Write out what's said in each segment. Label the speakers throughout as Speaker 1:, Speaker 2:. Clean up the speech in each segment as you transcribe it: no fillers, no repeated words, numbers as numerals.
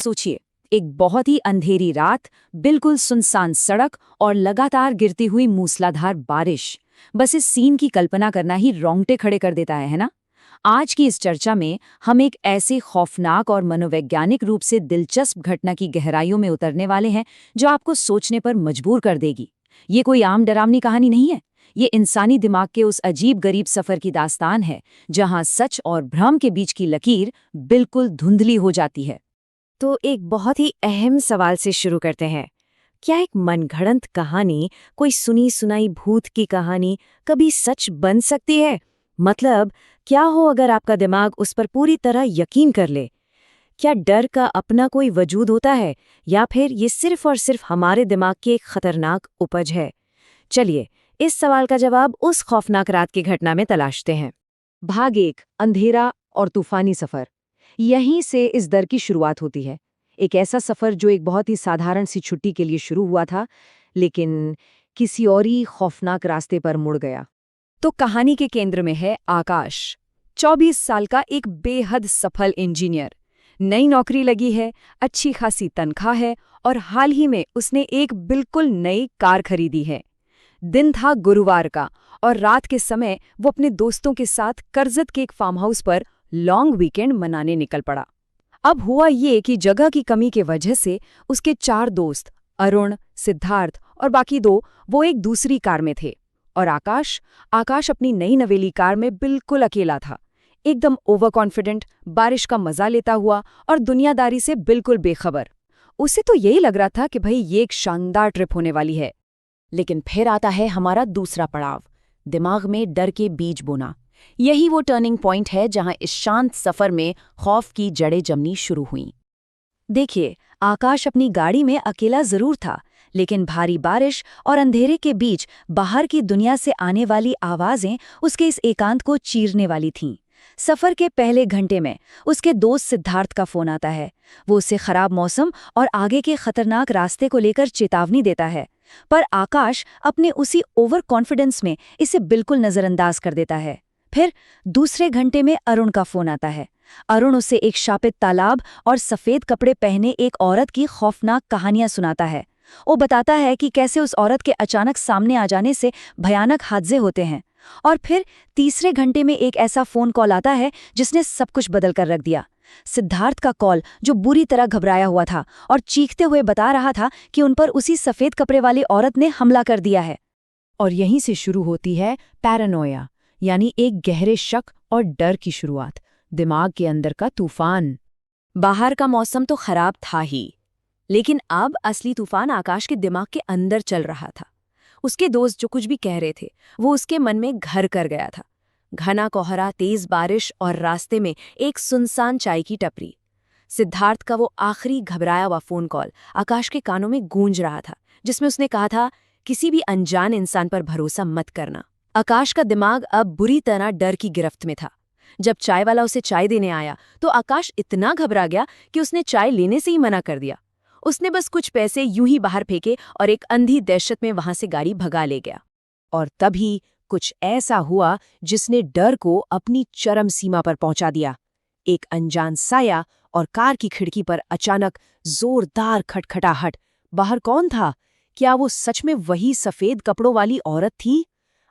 Speaker 1: सोचिए, एक बहुत ही अंधेरी रात, बिल्कुल सुनसान सड़क और लगातार गिरती हुई मूसलाधार बारिश। बस इस सीन की कल्पना करना ही रोंगटे खड़े कर देता है ना? आज की इस चर्चा में हम एक ऐसे खौफनाक और मनोवैज्ञानिक रूप से दिलचस्प घटना की गहराइयों में उतरने वाले हैं जो आपको सोचने पर मजबूर कर देगी। ये कोई आम डरावनी कहानी नहीं है। ये इंसानी दिमाग के उस अजीब गरीब सफर की दास्तान है जहां सच और भ्रम के बीच की लकीर बिल्कुल धुंधली हो जाती है।
Speaker 2: तो एक बहुत ही अहम सवाल से शुरू करते हैं। क्या एक मनगढ़ंत कहानी, कोई सुनी सुनाई भूत की कहानी, कभी सच बन सकती है? मतलब, क्या हो अगर आपका दिमाग उस पर पूरी तरह यकीन कर ले? क्या डर का अपना कोई वजूद होता है, या फिर ये सिर्फ और सिर्फ हमारे दिमाग की एक खतरनाक उपज है? चलिए, इस सवाल का जवाब उस खौफनाक रात की घटना में तलाशते हैं।
Speaker 1: भाग 1, अंधेरा और तूफानी सफर। यहीं से इस डर की शुरुआत होती है। एक ऐसा सफर जो एक बहुत ही साधारण सी छुट्टी के लिए शुरू हुआ था, लेकिन किसी और ही खौफनाक रास्ते पर मुड़ गया। तो कहानी के केंद्र में है आकाश, 24 साल का एक बेहद सफल इंजीनियर। नई नौकरी लगी है, अच्छी खासी तनख्वाह है और हाल ही में उसने एक बिल्कुल नई कार खरीदी है। दिन था गुरुवार का और रात के समय वो अपने दोस्तों के साथ कर्जत के एक फार्म हाउस पर लॉन्ग वीकेंड मनाने निकल पड़ा। अब हुआ ये कि जगह की कमी के वजह से उसके 4 दोस्त, अरुण, सिद्धार्थ और बाकी 2, वो एक दूसरी कार में थे। और आकाश अपनी नई नवेली कार में बिल्कुल अकेला था, एकदम ओवर कॉन्फिडेंट, बारिश का मजा लेता हुआ और दुनियादारी से बिल्कुल बेखबर। उसे तो यही लग रहा था कि भाई ये एक शानदार ट्रिप होने वाली है। लेकिन फिर आता है हमारा दूसरा पड़ाव, दिमाग में डर के बीज बोना। यही वो टर्निंग पॉइंट है जहां इस शांत सफर में खौफ की जड़ें जमनी शुरू हुईं। देखिए, आकाश अपनी गाड़ी में अकेला जरूर था, लेकिन भारी बारिश और अंधेरे के बीच बाहर की दुनिया से आने वाली आवाजें उसके इस एकांत को चीरने वाली थीं। सफर के पहले घंटे में उसके दोस्त सिद्धार्थ का फोन आता है। वो उसे खराब मौसम और आगे के खतरनाक रास्ते को लेकर चेतावनी देता है, पर आकाश अपने उसी ओवर कॉन्फिडेंस में इसे बिल्कुल नजरअंदाज कर देता है। फिर दूसरे घंटे में अरुण का फोन आता है। अरुण उसे एक शापित तालाब और सफेद कपड़े पहने एक औरत की खौफनाक कहानियां सुनाता है। वो बताता है कि कैसे उस औरत के अचानक सामने आ जाने से भयानक हादसे होते हैं। और फिर तीसरे घंटे में एक ऐसा फोन कॉल आता है जिसने सब कुछ बदल कर रख दिया। सिद्धार्थ का कॉल, जो बुरी तरह घबराया हुआ था और चीखते हुए बता रहा था कि उन पर उसी सफेद कपड़े वाली औरत ने हमला कर दिया है। और यहीं से शुरू होती है पैरानोया, यानी एक गहरे शक और डर की शुरुआत, दिमाग के अंदर का तूफान। बाहर का मौसम तो खराब था ही, लेकिन अब असली तूफान आकाश के दिमाग के अंदर चल रहा था। उसके दोस्त जो कुछ भी कह रहे थे वो उसके मन में घर कर गया था। घना कोहरा, तेज बारिश और रास्ते में एक सुनसान चाय की टपरी। सिद्धार्थ का वो आखिरी घबराया हुआ फोन कॉल आकाश के कानों में गूंज रहा था, जिसमें उसने कहा था, किसी भी अनजान इंसान पर भरोसा मत करना। आकाश का दिमाग अब बुरी तरह डर की गिरफ्त में था। जब चाय वाला उसे चाय देने आया तो आकाश इतना घबरा गया कि उसने चाय लेने से ही मना कर दिया। उसने बस कुछ पैसे यूं ही बाहर फेंके और एक अंधी दहशत में वहां से गाड़ी भगा ले गया। और तभी कुछ ऐसा हुआ जिसने डर को अपनी चरम सीमा पर पहुंचा दिया। एक अनजान साया और कार की खिड़की पर अचानक जोरदार खटखटाहट। बाहर कौन था? क्या वो सच में वही सफेद कपड़ों वाली औरत थी?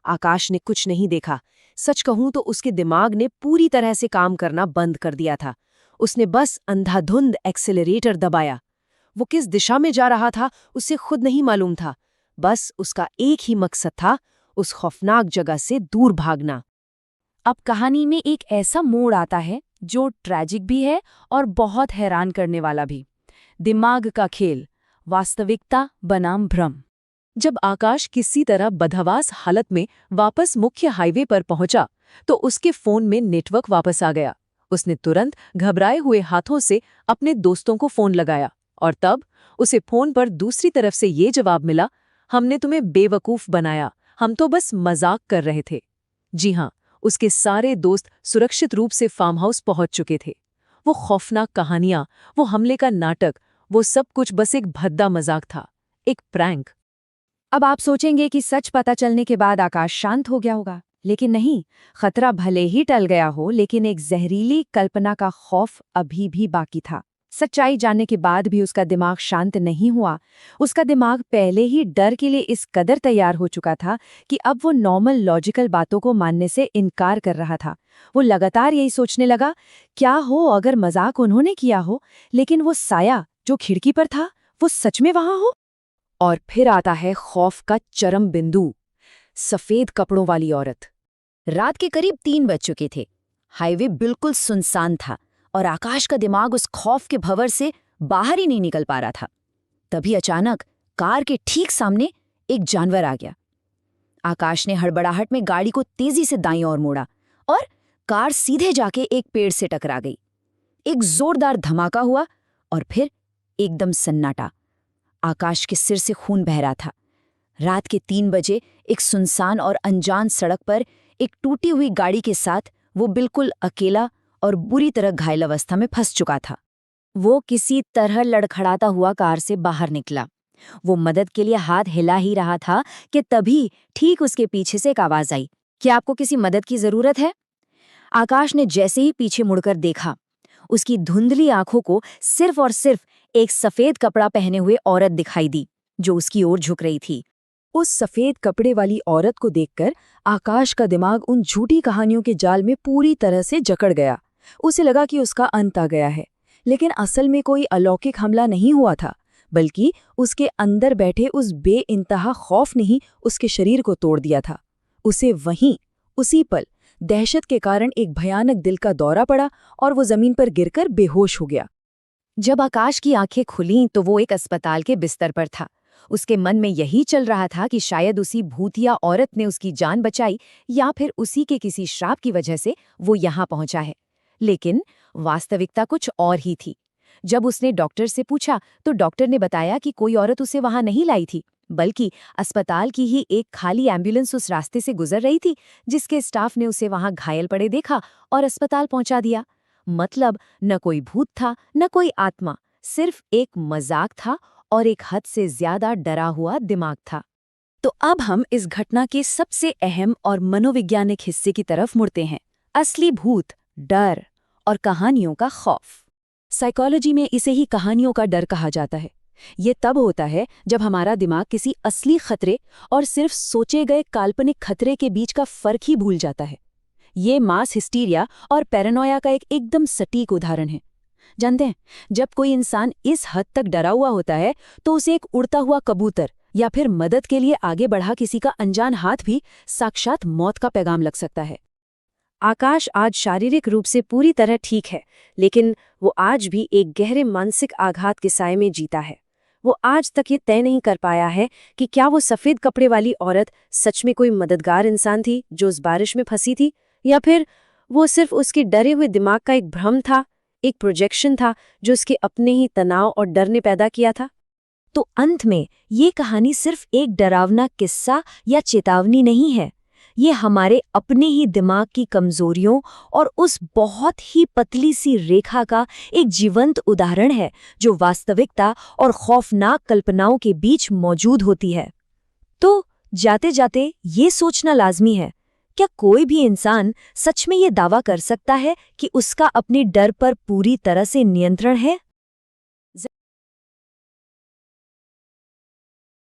Speaker 1: आकाश ने कुछ नहीं देखा। सच कहूं तो उसके दिमाग ने पूरी तरह से काम करना बंद कर दिया था। उसने बस अंधाधुंध एक्सेलरेटर दबाया। वो किस दिशा में जा रहा था उसे खुद नहीं मालूम था। बस उसका एक ही मकसद था, उस खौफनाक जगह से दूर भागना। अब कहानी में एक ऐसा मोड़ आता है जो ट्रैजिक भी है और बहुत हैरान करने वाला भी। दिमाग का खेल, वास्तविकता बनाम भ्रम। जब आकाश किसी तरह बदहवास हालत में वापस मुख्य हाईवे पर पहुंचा तो उसके फोन में नेटवर्क वापस आ गया। उसने तुरंत घबराए हुए हाथों से अपने दोस्तों को फोन लगाया और तब उसे फोन पर दूसरी तरफ से ये जवाब मिला, हमने तुम्हें बेवकूफ बनाया, हम तो बस मजाक कर रहे थे। जी हाँ, उसके सारे दोस्त सुरक्षित रूप से फार्म हाउस पहुंच चुके थे। वो खौफनाक कहानियां, वो हमले का नाटक, वो सब कुछ बस एक भद्दा मजाक था, एक प्रैंक। अब आप सोचेंगे कि सच पता चलने के बाद आकाश शांत हो गया होगा, लेकिन नहीं। खतरा भले ही टल गया हो, लेकिन एक जहरीली कल्पना का खौफ अभी भी बाकी था। सच्चाई जानने के बाद भी उसका दिमाग शांत नहीं हुआ। उसका दिमाग पहले ही डर के लिए इस कदर तैयार हो चुका था कि अब वो नॉर्मल लॉजिकल बातों को मानने से इनकार कर रहा था। वो लगातार यही सोचने लगा, क्या हो अगर मजाक उन्होंने किया हो, लेकिन वो साया जो खिड़की पर था वो सच में वहां हो। और फिर आता है खौफ का चरम बिंदु। सफेद कपड़ों वाली औरत।
Speaker 2: रात के करीब 3 बज चुके थे। हाईवे बिल्कुल सुनसान था और आकाश का दिमाग उस खौफ के भंवर से बाहर ही नहीं निकल पा रहा था। तभी अचानक कार के ठीक सामने एक जानवर आ गया। आकाश ने हड़बड़ाहट में गाड़ी को तेजी से दाईं ओर मोड़ा और कार सीधे जाके एक पेड़ से टकरा गई। एक जोरदार धमाका हुआ और फिर एकदम सन्नाटा। आकाश के सिर से खून बह रहा था। रात के 3 बजे एक सुनसान और अनजान सड़क पर एक टूटी हुई गाड़ी के साथ वो बिल्कुल अकेला और बुरी तरह घायल अवस्था में फंस चुका था। वो किसी तरह लड़खड़ाता हुआ कार से बाहर निकला। वो मदद के लिए हाथ हिला ही रहा था कि तभी ठीक उसके पीछे से एक आवाज आई, क्या आपको किसी मदद की जरूरत है? आकाश ने जैसे ही पीछे मुड़कर देखा, उसकी धुंधली आंखों को सिर्फ और सिर्फ एक सफेद कपड़ा पहने हुए औरत दिखाई दी जो उसकी ओर झुक रही थी।
Speaker 1: उस सफेद कपड़े वाली औरत को देखकर आकाश का दिमाग उन झूठी कहानियों के जाल में पूरी तरह से जकड़ गया। उसे लगा कि उसका अंत आ गया है, लेकिन असल में कोई अलौकिक हमला नहीं हुआ था, बल्कि उसके अंदर बैठे उस बेइंतहा खौफ ने ही उसके शरीर को तोड़ दिया था। उसे वहीं उसी पल दहशत के कारण एक भयानक दिल का दौरा पड़ा और वो जमीन पर गिरकर बेहोश हो गया।
Speaker 2: जब आकाश की आंखें खुलीं तो वो एक अस्पताल के बिस्तर पर था। उसके मन में यही चल रहा था कि शायद उसी भूतिया औरत ने उसकी जान बचाई या फिर उसी के किसी श्राप की वजह से वो यहाँ पहुंचा है। लेकिन वास्तविकता कुछ और ही थी। जब उसने डॉक्टर से पूछा तो डॉक्टर ने बताया कि कोई औरत उसे वहां नहीं लाई थी, बल्कि अस्पताल की ही एक खाली एम्बुलेंस उस रास्ते से गुजर रही थी, जिसके स्टाफ ने उसे वहां घायल पड़े देखा और अस्पताल पहुंचा दिया। मतलब न कोई भूत था न कोई आत्मा, सिर्फ एक मजाक था और एक हद से ज्यादा डरा हुआ दिमाग था। तो अब हम इस घटना के सबसे अहम और मनोवैज्ञानिक हिस्से की तरफ मुड़ते हैं, असली भूत, डर और कहानियों का खौफ। साइकोलॉजी में इसे ही कहानियों का डर कहा जाता है। ये तब होता है जब हमारा दिमाग किसी असली खतरे और सिर्फ सोचे गए काल्पनिक खतरे के बीच का फर्क ही भूल जाता है। ये मास हिस्टीरिया और पैरानोया का एक एकदम सटीक उदाहरण है। जानते हैं, जब कोई इंसान इस हद तक डरा हुआ होता है तो उसे एक उड़ता हुआ कबूतर या फिर मदद के लिए आगे बढ़ा किसी का अनजान हाथ भी साक्षात मौत का पैगाम लग सकता है। आकाश आज शारीरिक रूप से पूरी तरह ठीक है, लेकिन वो आज भी एक गहरे मानसिक आघात के साए में जीता है। वो आज तक ये तय नहीं कर पाया है कि क्या वो सफेद कपड़े वाली औरत सच में कोई मददगार इंसान थी जो उस बारिश में फंसी थी, या फिर वो सिर्फ उसके डरे हुए दिमाग का एक भ्रम था, एक प्रोजेक्शन था जो उसके अपने ही तनाव और डर ने पैदा किया था। तो अंत में ये कहानी सिर्फ एक डरावना किस्सा या चेतावनी नहीं है। ये हमारे अपने ही दिमाग की कमजोरियों और उस बहुत ही पतली सी रेखा का एक जीवंत उदाहरण है जो वास्तविकता और खौफनाक कल्पनाओं के बीच मौजूद होती है। तो जाते जाते ये सोचना लाजमी है, क्या कोई भी इंसान सच में ये दावा कर सकता है कि उसका अपने डर पर पूरी तरह से नियंत्रण है?